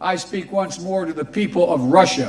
I speak once more to the people of Russia.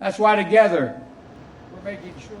That's why together we're making sure.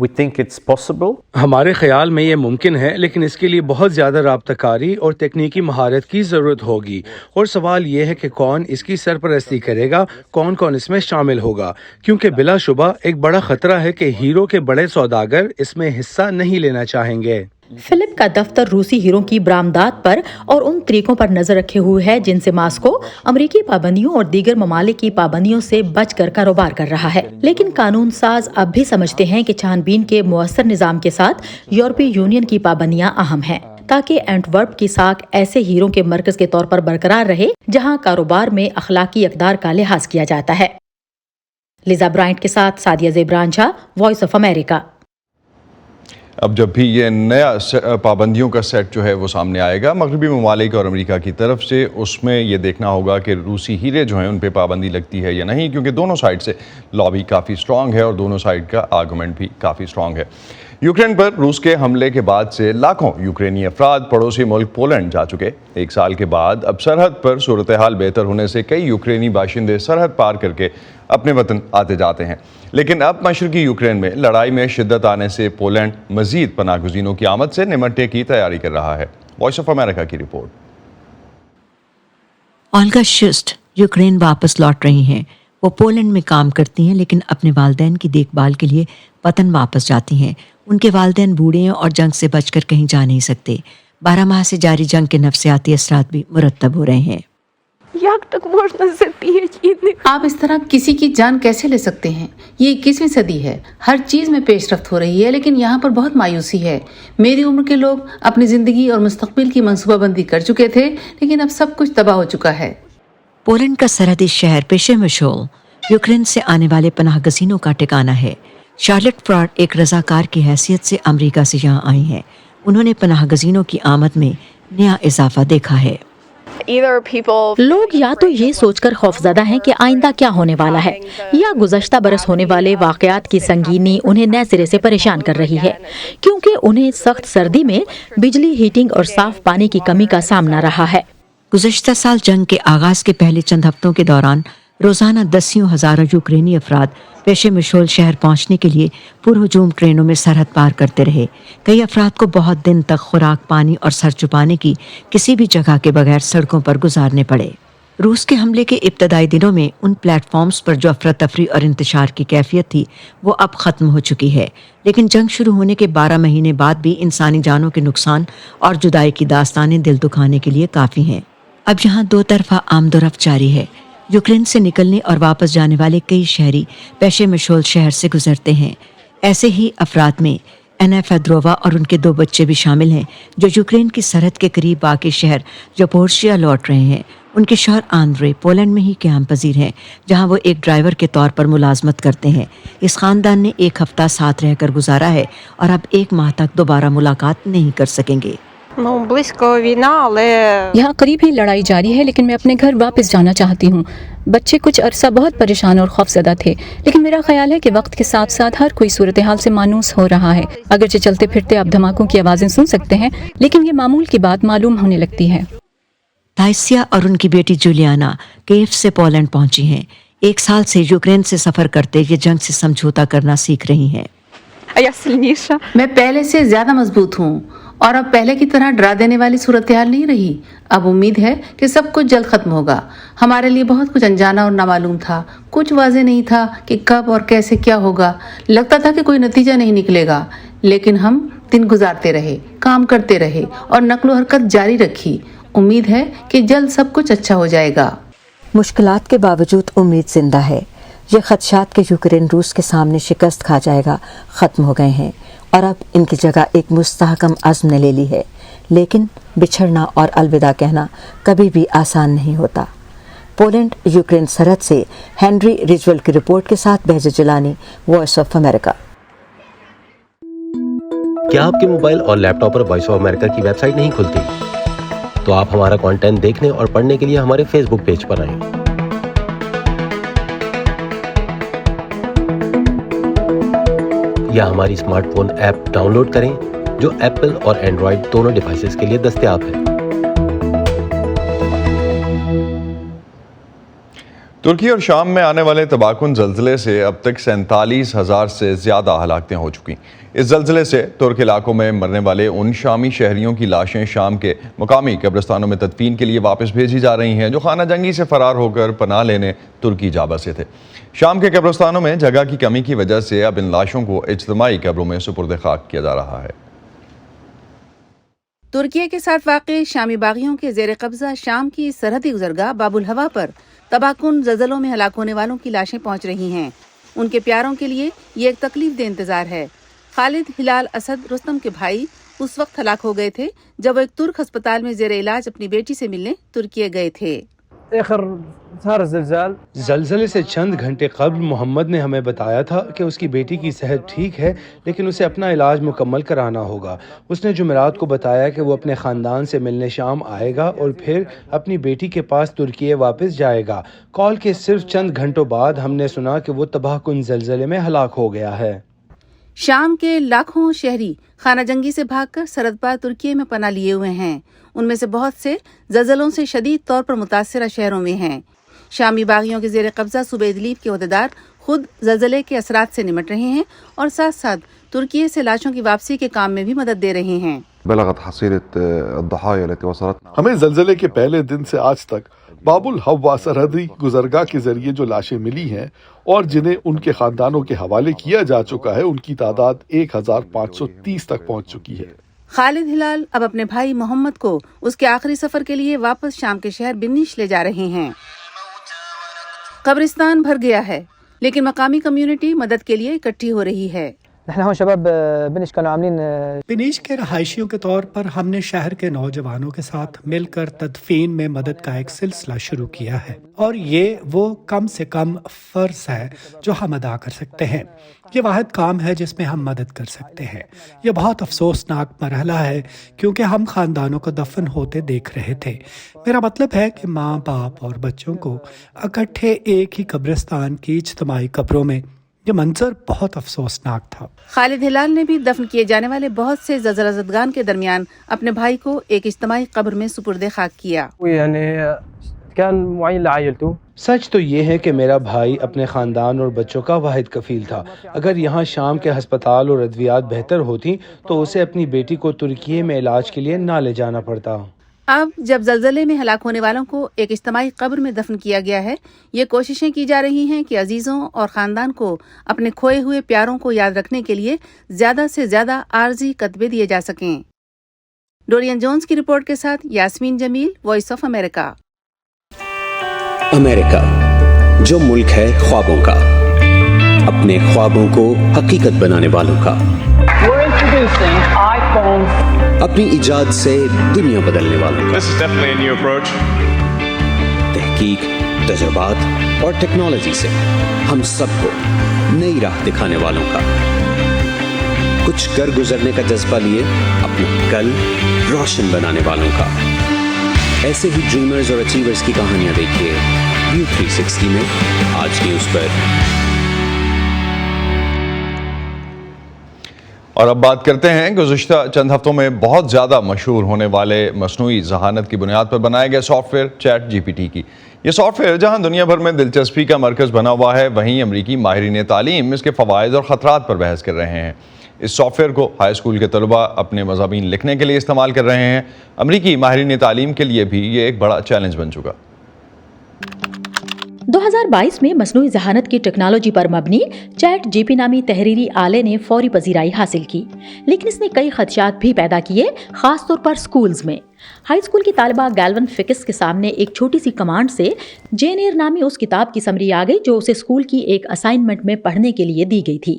We think it's possible. ہمارے خیال میں یہ ممکن ہے، لیکن اس کے لیے بہت زیادہ رابطہ کاری اور تکنیکی مہارت کی ضرورت ہوگی، اور سوال یہ ہے کہ کون اس کی سرپرستی کرے گا، کون کون اس میں شامل ہوگا، کیونکہ بلا شبہ ایک بڑا خطرہ ہے کہ ہیرو کے بڑے سوداگر اس میں حصہ نہیں لینا چاہیں گے۔ فلپ کا دفتر روسی ہیروں کی برآمدات پر اور ان طریقوں پر نظر رکھے ہوئے ہے جن سے ماسکو امریکی پابندیوں اور دیگر ممالک کی پابندیوں سے بچ کر کاروبار کر رہا ہے، لیکن قانون ساز اب بھی سمجھتے ہیں کہ چھان بین کے مؤثر نظام کے ساتھ یورپی یونین کی پابندیاں اہم ہیں، تاکہ اینٹورپ کی ساکھ ایسے ہیروں کے مرکز کے طور پر برقرار رہے جہاں کاروبار میں اخلاقی اقدار کا لحاظ کیا جاتا ہے۔ لیزا برائنٹ کے ساتھ سعدیہ زیبران شاہ، وائس آف امریکہ۔ اب جب بھی یہ نیا پابندیوں کا سیٹ جو ہے وہ سامنے آئے گا مغربی ممالک اور امریکہ کی طرف سے، اس میں یہ دیکھنا ہوگا کہ روسی ہیرے جو ہیں ان پہ پابندی لگتی ہے یا نہیں، کیونکہ دونوں سائڈ سے لابی کافی سٹرانگ ہے اور دونوں سائڈ کا آرگومنٹ بھی کافی سٹرانگ ہے۔ یوکرین پر روس کے حملے کے بعد سے لاکھوں یوکرینی افراد پڑوسی ملک پولینڈ جا چکے۔ ایک سال کے بعد اب سرحد پر صورتحال بہتر ہونے سے کئی یوکرینی باشندے سرحد پار کر کے اپنے وطن آتے جاتے ہیں، لیکن اب مشرقی یوکرین میں لڑائی میں شدت آنے سے پولینڈ مزید پناہ گزینوں کی آمد سے نمٹنے کی تیاری کر رہا ہے۔ وائس آف امریکہ کی رپورٹ۔ اولگا شسٹ یوکرین واپس لوٹ رہی ہیں۔ وہ پولینڈ میں کام کرتی ہیں، لیکن اپنے والدین کی دیکھ بھال کے لیے وطن واپس جاتی ہیں۔ ان کے والدین بوڑھے ہیں اور جنگ سے بچ کر کہیں جا نہیں سکتے۔ 12 ماہ سے جاری جنگ کے نفسیاتی اثرات بھی مرتب ہو رہے ہیں۔ آپ اس طرح کسی کی جان کیسے لے سکتے ہیں؟ یہ 21ویں صدی ہے، ہر چیز میں پیش رفت ہو رہی ہے، لیکن یہاں پر بہت مایوسی ہے۔ میری عمر کے لوگ اپنی زندگی اور مستقبل کی منصوبہ بندی کر چکے تھے، لیکن اب سب کچھ تباہ ہو چکا ہے۔ پولینڈ کا سرحدی شہر پیشمشول یوکرین سے آنے والے پناہ گزینوں کا ٹھکانہ ہے۔ شارلٹ فراڈ ایک رضاکار کی حیثیت سے امریکہ سے یہاں آئی ہیں۔ انہوں نے پناہ گزینوں کی آمد میں نیا اضافہ دیکھا ہے۔ لوگ یا تو یہ سوچ کر خوفزدہ ہیں کہ آئندہ کیا ہونے والا ہے، یا گزشتہ برس ہونے والے واقعات کی سنگینی انہیں نئے سرے سے پریشان کر رہی ہے، کیونکہ انہیں سخت سردی میں بجلی، ہیٹنگ اور صاف پانی کی کمی کا سامنا رہا ہے۔ گزشتہ سال جنگ کے آغاز کے پہلے چند ہفتوں کے دوران روزانہ دسیوں ہزاروں یوکرینی افراد پیشمشول شہر پہنچنے کے لیے پرہجوم ٹرینوں میں سرحد پار کرتے رہے۔ کئی افراد کو بہت دن تک خوراک، پانی اور سر چھپانے کی کسی بھی جگہ کے بغیر سڑکوں پر گزارنے پڑے۔ روس کے حملے کے ابتدائی دنوں میں ان پلیٹ فارمز پر جو افراتفری اور انتشار کی کیفیت تھی وہ اب ختم ہو چکی ہے، لیکن جنگ شروع ہونے کے 12 مہینے بعد بھی انسانی جانوں کے نقصان اور جدائی کی داستانیں دل دکھانے کے لیے کافی ہیں۔ اب یہاں دو طرفہ آمد و رفت جاری ہے۔ یوکرین سے نکلنے اور واپس جانے والے کئی شہری پیشمشول شہر سے گزرتے ہیں۔ ایسے ہی افراد میں اینا فیدرووا اور ان کے 2 بچے بھی شامل ہیں، جو یوکرین کی سرحد کے قریب واقع شہر زاپورژیا لوٹ رہے ہیں۔ ان کے شوہر آندرے پولینڈ میں ہی قیام پذیر ہیں، جہاں وہ ایک ڈرائیور کے طور پر ملازمت کرتے ہیں۔ اس خاندان نے 1 ہفتہ ساتھ رہ کر گزارا ہے اور اب 1 ماہ تک دوبارہ ملاقات نہیں کر سکیں گے۔ یہاں قریب ہی لڑائی جاری ہے، لیکن میں اپنے گھر واپس جانا چاہتی ہوں۔ بچے کچھ عرصہ بہت پریشان اور خوفزدہ تھے، لیکن میرا خیال ہے کہ وقت کے ساتھ ساتھ ہر کوئی صورتحال سے مانوس ہو رہا ہے۔ اگرچہ چلتے پھرتے آپ دھماکوں کی آوازیں سن سکتے ہیں، لیکن یہ معمول کی بات معلوم ہونے لگتی ہے۔ تائسیا اور ان کی بیٹی جولیانا کیف سے پولینڈ پہنچی ہیں۔ 1 سال سے یوکرین سے سفر کرتے یہ جنگ سے سمجھوتا کرنا سیکھ رہی ہیں۔ میں پہلے سے زیادہ مضبوط ہوں اور اب پہلے کی طرح ڈرا دینے والی صورتحال نہیں رہی۔ اب امید ہے کہ سب کچھ جلد ختم ہوگا۔ ہمارے لیے بہت کچھ انجانا اور نامعلوم تھا، کچھ واضح نہیں تھا کہ کب اور کیسے کیا ہوگا۔ لگتا تھا کہ کوئی نتیجہ نہیں نکلے گا، لیکن ہم دن گزارتے رہے، کام کرتے رہے اور نقل و حرکت جاری رکھی۔ امید ہے کہ جلد سب کچھ اچھا ہو جائے گا۔ مشکلات کے باوجود امید زندہ ہے۔ یہ خدشات کہ یوکرین روس کے سامنے شکست کھا جائے گا ختم ہو گئے ہیں، اور اب ان کی جگہ ایک مستحکم عزم نے لے لی ہے۔ لیکن بچھڑنا اور الوداع کہنا کبھی بھی آسان نہیں ہوتا۔ پولینڈ یوکرین سرحد سے ہینری ریجول کی رپورٹ کے ساتھ Behjat Jilani, voice of America. کیا آپ کے موبائل اور لیپ ٹاپ پر وائس آف امریکہ کی ویب سائٹ نہیں کھلتی؟ تو آپ ہمارا کانٹینٹ دیکھنے اور پڑھنے کے لیے ہمارے فیس بک پیج پر آئیں۔ یا ہماری smart phone app download کریں جو ایپل اور اینڈرائڈ دونوں ڈیوائسز کے لیے دستیاب ہے۔ ترکی اور شام میں آنے والے تباکن زلزلے سے اب تک 47,000 سے زیادہ ہلاکتیں ہو چکی۔ اس زلزلے سے ترک علاقوں میں مرنے والے ان شامی شہریوں کی لاشیں شام کے مقامی قبرستانوں میں تدفین کے لیے واپس بھیجی جا رہی ہیں جو خانہ جنگی سے فرار ہو کر پناہ لینے ترکی جا بسے تھے۔ شام کے قبرستانوں میں جگہ کی کمی کی وجہ سے اب ان لاشوں کو اجتماعی قبروں میں سپرد خاک کیا جا رہا ہے۔ ترکیہ کے ساتھ واقع شامی باغیوں کے زیر قبضہ شام کی سرحدی گزرگاہ باب الہوا پر تباکن زلزلوں میں ہلاک ہونے والوں کی لاشیں پہنچ رہی ہیں۔ ان کے پیاروں کے لیے یہ ایک تکلیف دہ انتظار ہے۔ خالد ہلال اسد رستم کے بھائی اس وقت ہلاک ہو گئے تھے جب وہ ایک ترک ہسپتال میں زیر علاج اپنی بیٹی سے ملنے ترکیہ گئے تھے۔ زلزلے سے چند گھنٹے قبل محمد نے ہمیں بتایا تھا کہ اس کی بیٹی کی صحت ٹھیک ہے لیکن اسے اپنا علاج مکمل کرانا ہوگا۔ اس نے جمعرات کو بتایا کہ وہ اپنے خاندان سے ملنے شام آئے گا اور پھر اپنی بیٹی کے پاس ترکیہ واپس جائے گا۔ کال کے صرف چند گھنٹوں بعد ہم نے سنا کہ وہ تباہ کن زلزلے میں ہلاک ہو گیا ہے۔ شام کے لاکھوں شہری خانہ جنگی سے بھاگ کر سرحد پار ترکیہ میں پناہ لیے ہوئے ہیں۔ ان میں سے بہت سے زلزلوں سے شدید طور پر متاثرہ شہروں میں ہیں۔ شامی باغیوں کے زیر قبضہ صوبہ ادلیب کے عہدیدار خود زلزلے کے اثرات سے نمٹ رہے ہیں اور ساتھ ساتھ ترکیہ سے لاشوں کی واپسی کے کام میں بھی مدد دے رہے ہیں۔ ہمیں زلزلے کے پہلے دن سے آج تک باب الہوا سرحدی گزرگاہ کے ذریعے جو لاشیں ملی ہیں اور جنہیں ان کے خاندانوں کے حوالے کیا جا چکا ہے ان کی تعداد 1530 تک پہنچ چکی ہے۔ خالد ہلال اب اپنے بھائی محمد کو اس کے آخری سفر کے لیے واپس شام کے شہر بنیش لے جا رہے ہیں۔ قبرستان بھر گیا ہے لیکن مقامی کمیونٹی مدد کے لیے اکٹھی ہو رہی ہے۔ بنیش کے رہائشیوں کے طور پر ہم نے شہر کے نوجوانوں کے ساتھ مل کر تدفین میں مدد کا ایک سلسلہ شروع کیا ہے اور یہ وہ کم سے کم فرض ہے جو ہم ادا کر سکتے ہیں۔ یہ واحد کام ہے جس میں ہم مدد کر سکتے ہیں۔ یہ بہت افسوسناک مرحلہ ہے کیونکہ ہم خاندانوں کو دفن ہوتے دیکھ رہے تھے۔ میرا مطلب ہے کہ ماں باپ اور بچوں کو اکٹھے ایک ہی قبرستان کی اجتماعی قبروں میں، یہ منظر بہت افسوسناک تھا۔ خالد ہلال نے بھی دفن کیے جانے والے بہت سے زلزلہ زدگان کے درمیان اپنے بھائی کو ایک اجتماعی قبر میں سپرد خاک کیا۔ سچ تو یہ ہے کہ میرا بھائی اپنے خاندان اور بچوں کا واحد کفیل تھا۔ اگر یہاں شام کے ہسپتال اور ادویات بہتر ہوتی تو اسے اپنی بیٹی کو ترکیہ میں علاج کے لیے نہ لے جانا پڑتا۔ اب جب زلزلے میں ہلاک ہونے والوں کو ایک اجتماعی قبر میں دفن کیا گیا ہے، یہ کوششیں کی جا رہی ہیں کہ عزیزوں اور خاندان کو اپنے کھوئے ہوئے پیاروں کو یاد رکھنے کے لیے زیادہ سے زیادہ عارضی کتبے دیے جا سکیں۔ ڈورین جونز کی رپورٹ کے ساتھ یاسمین جمیل، وائس آف امریکہ۔ امریکہ، جو ملک ہے خوابوں کا، اپنے خوابوں کو حقیقت بنانے والوں کا، اپنی ایجاد سے دنیا بدلنے والوں کا، تحقیق، تجربات اور ٹیکنالوجی سے ہم سب کو نئی راہ دکھانے والوں کا، کچھ کر گزرنے کا جذبہ لیے اپنا کل روشن بنانے والوں کا۔ ایسے ہی ڈریمرز اور اچیورز کی کہانیاں دیکھیے ویو 360 میں آج نیوز پر۔ اور اب بات کرتے ہیں گزشتہ چند ہفتوں میں بہت زیادہ مشہور ہونے والے مصنوعی ذہانت کی بنیاد پر بنائے گئے software chat G P T کی۔ یہ سافٹ ویئر جہاں دنیا بھر میں دلچسپی کا مرکز بنا ہوا ہے، وہیں امریکی ماہرین تعلیم اس کے فوائد اور خطرات پر بحث کر رہے ہیں۔ اس سافٹ ویئر کو ہائی اسکول کے طلباء اپنے مضامین لکھنے کے لیے استعمال کر رہے ہیں۔ امریکی ماہرین تعلیم کے لیے بھی یہ ایک بڑا چیلنج بن چکا۔ 2022 میں مصنوعی ذہانت کی ٹیکنالوجی پر مبنی چیٹ جی پی نامی تحریری آلے نے فوری پذیرائی حاصل کی، لیکن اس نے کئی خدشات بھی پیدا کیے، خاص طور پر سکولز میں۔ ہائی اسکول کی طالبہ گیلون فکس کے سامنے ایک چھوٹی سی کمانڈ سے جین ایئر نامی اس کتاب کی سمری آ گئی جو اسے اسکول کی ایک اسائنمنٹ میں پڑھنے کے لیے دی گئی تھی۔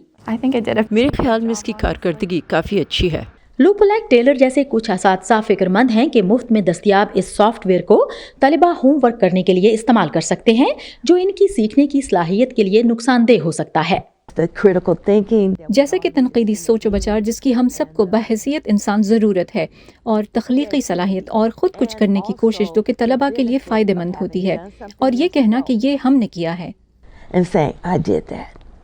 میرے خیال میں اس کی کارکردگی کافی اچھی ہے۔ لوپولیک ٹیلر جیسے کچھ اساتذہ فکر مند ہیں کہ مفت میں دستیاب اس سافٹ ویئر کو طلبہ ہوم ورک کرنے کے لیے استعمال کر سکتے ہیں، جو ان کی سیکھنے کی صلاحیت کے لیے نقصان دہ ہو سکتا ہے۔ جیسے کہ تنقیدی سوچ و بچار جس کی ہم سب کو بحیثیت انسان ضرورت ہے، اور تخلیقی صلاحیت اور خود کچھ کرنے کی کوشش جو کہ طلبہ کے لیے فائدہ مند ہوتی ہے، اور یہ کہنا کہ یہ ہم نے کیا ہے۔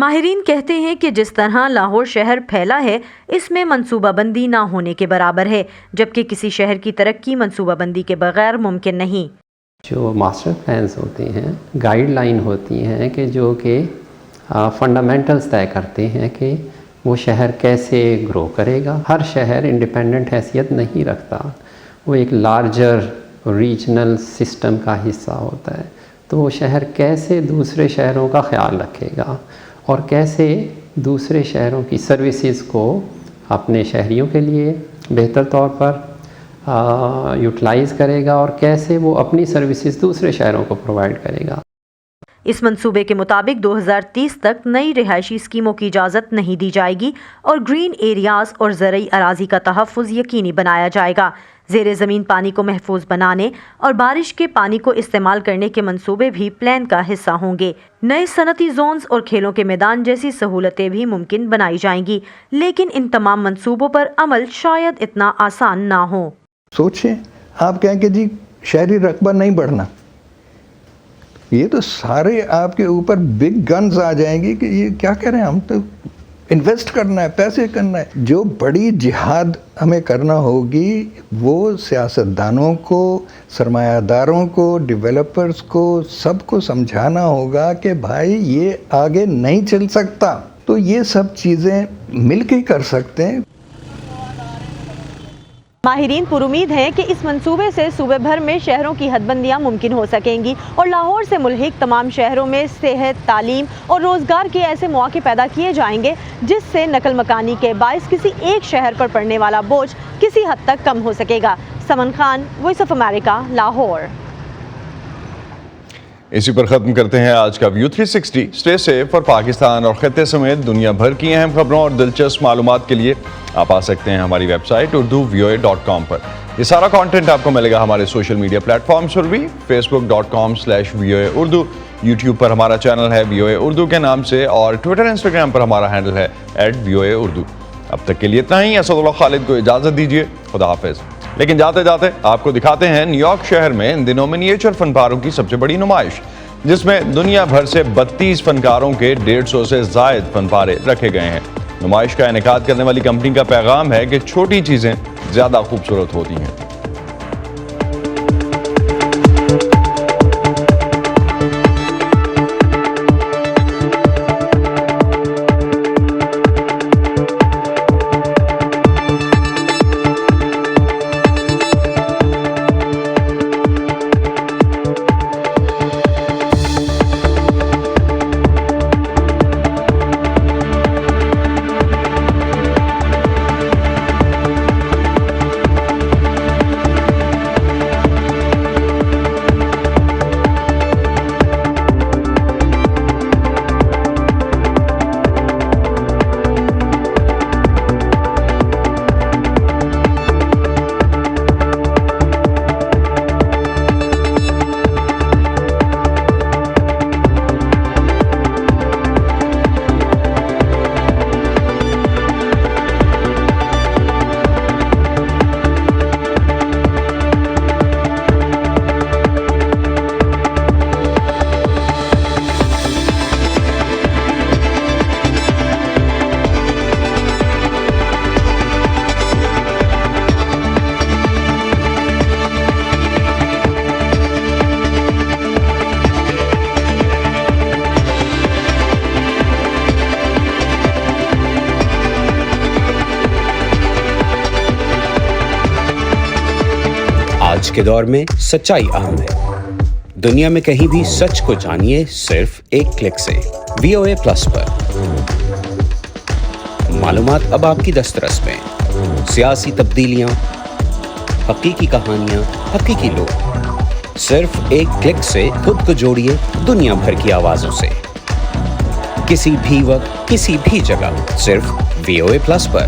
ماہرین کہتے ہیں کہ جس طرح لاہور شہر پھیلا ہے اس میں منصوبہ بندی نہ ہونے کے برابر ہے، جبکہ کسی شہر کی ترقی منصوبہ بندی کے بغیر ممکن نہیں۔ جو ماسٹر پلانز ہوتے ہیں، گائیڈ لائن ہوتی ہیں کہ جو کہ فنڈامنٹلز طے کرتے ہیں کہ وہ شہر کیسے گرو کرے گا۔ ہر شہر انڈیپینڈنٹ حیثیت نہیں رکھتا، وہ ایک لارجر ریجنل سسٹم کا حصہ ہوتا ہے، تو وہ شہر کیسے دوسرے شہروں کا خیال رکھے گا اور کیسے دوسرے شہروں کی سروسز کو اپنے شہریوں کے لیے بہتر طور پر یوٹیلائز کرے گا اور کیسے وہ اپنی سروسز دوسرے شہروں کو پرووائڈ کرے گا۔ اس منصوبے کے مطابق 2030 تک نئی رہائشی اسکیموں کی اجازت نہیں دی جائے گی اور گرین ایریاز اور زرعی اراضی کا تحفظ یقینی بنایا جائے گا۔ زیر زمین پانی کو محفوظ بنانے اور بارش کے پانی کو استعمال کرنے کے منصوبے بھی پلان کا حصہ ہوں گے۔ نئے صنعتی زونز اور کھیلوں کے میدان جیسی سہولتیں بھی ممکن بنائی جائیں گی، لیکن ان تمام منصوبوں پر عمل شاید اتنا آسان نہ ہو۔ سوچیں، آپ کہیں کہ جی شہری رقبہ نہیں بڑھنا، یہ تو سارے آپ کے اوپر بگ گنز آ جائیں گی کہ یہ کیا کہہ رہے ہیں، ہم تو انویسٹ کرنا ہے، پیسے کرنا ہے۔ جو بڑی جہاد ہمیں کرنا ہوگی وہ سیاستدانوں کو، سرمایہ داروں کو، ڈیولپرز کو، سب کو سمجھانا ہوگا کہ بھائی یہ آگے نہیں چل سکتا، تو یہ سب چیزیں مل کے کر سکتے ہیں۔ ماہرین پر امید ہیں کہ اس منصوبے سے صوبے بھر میں شہروں کی حد بندیاں ممکن ہو سکیں گی اور لاہور سے ملحق تمام شہروں میں صحت، تعلیم اور روزگار کے ایسے مواقع پیدا کیے جائیں گے جس سے نقل مکانی کے باعث کسی ایک شہر پر پڑنے والا بوجھ کسی حد تک کم ہو سکے گا۔ Saman Khan, voice of America, Lahore. اسی پر ختم کرتے ہیں آج کا ویو 360۔ اسٹے سیف اور پاکستان اور خطے سمیت دنیا بھر کی اہم خبروں اور دلچسپ معلومات کے لیے آپ آ سکتے ہیں ہماری ویب سائٹ urduvoa.com پر۔ یہ سارا کانٹینٹ آپ کو ملے گا ہمارے سوشل میڈیا پلیٹ فارمز پر بھی، facebook.com/VOA Urdu، یوٹیوب پر ہمارا چینل ہے VOA اردو کے نام سے، اور ٹویٹر انسٹاگرام پر ہمارا ہینڈل ہے @VOA Urdu۔ اب تک کے لیے اتنا ہی۔ اسد اللہ خالد کو اجازت دیجیے، خدا حافظ۔ لیکن جاتے جاتے آپ کو دکھاتے ہیں نیو یارک شہر میں ان دنوں منیچر فن پاروں کی سب سے بڑی نمائش، جس میں دنیا بھر سے 32 فنکاروں کے 150 سے زائد فن پارے رکھے گئے ہیں۔ نمائش کا انعقاد کرنے والی کمپنی کا پیغام ہے کہ چھوٹی چیزیں زیادہ خوبصورت ہوتی ہیں۔ آج کے دور میں سچائی اہم ہے۔ دنیا میں کہیں بھی سچ کو جانیے صرف ایک کلک سے۔ VOA پلس پر معلومات اب آپ کی دسترس میں، سیاسی تبدیلیاں، حقیقی کہانیاں، حقیقی لوگ، صرف ایک کلک سے خود کو جوڑیے دنیا بھر کی آوازوں سے، کسی بھی وقت، کسی بھی جگہ، صرف VOA پلس پر۔